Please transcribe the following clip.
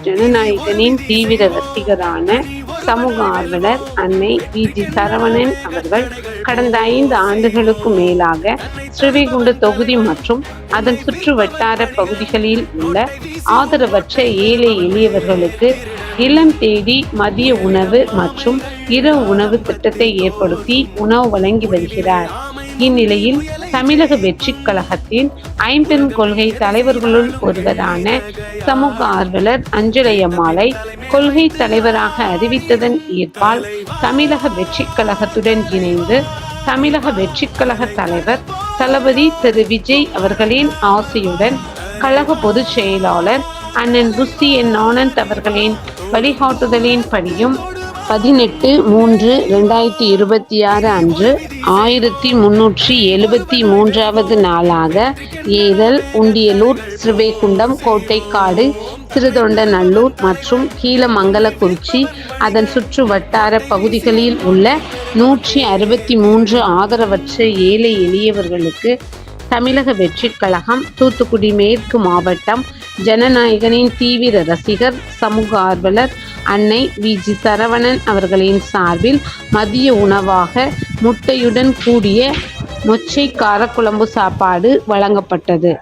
ஜனநாயகனின் தீவிர ரசிகரான சமூக ஆர்வலர் அன்னை வி.ஜி. சரவணன் அவர்கள் கடந்த 5 ஆண்டுகளுக்கு மேலாக ஸ்ரீவைகுண்ட தொகுதி மற்றும் அதன் சுற்று வட்டார பகுதிகளில் உள்ள ஆதரவற்ற ஏழை எளியவர்களுக்கு இல்லம் தேடி மதிய உணவு மற்றும் இரவு உணவு திட்டத்தை ஏற்படுத்தி உணவு வழங்கி வருகிறார். இந்நிலையில் தமிழக வெற்றிக் கழகத்தின் ஐம்பெரும் கொள்கை தலைவர்களுள் ஒருவரான சமூக ஆர்வலர் அஞ்சலையம்மாளை கொள்கை தலைவராக அறிவித்ததன் ஈர்ப்பால் தமிழக வெற்றிக் கழகத்துடன் இணைந்து தமிழக வெற்றிக் கழக தலைவர் தளபதி திரு விஜய் அவர்களின் ஆசையுடன் கழக பொதுச் செயலாளர் அண்ணன் புஸ்ஸி என் ஆனந்த் அவர்களின் வழிகாட்டுதலின் படியும் 18/3/2026 அன்று 1373வது நாளாக ஏதல், உண்டியலூர், ஸ்ரீவைகுண்டம், கோட்டைக்காடு, சிறுதொண்டநல்லூர் மற்றும் கீழமங்கலக்குறிச்சி அதன் சுற்று வட்டார பகுதிகளில் உள்ள 163 ஆதரவற்ற ஏழை எளியவர்களுக்கு தமிழக வெற்றிக் கழகம் தூத்துக்குடி மேற்கு மாவட்டம் ஜனநாயகனின் தீவிர ரசிகர் சமூக ஆர்வலர் அன்னை வி.ஜி. சரவணன் அவர்களின் சார்பில் மதிய உணவாக முட்டையுடன் கூடிய மொச்சை காரக்குழம்பு சாப்பாடு வழங்கப்பட்டது.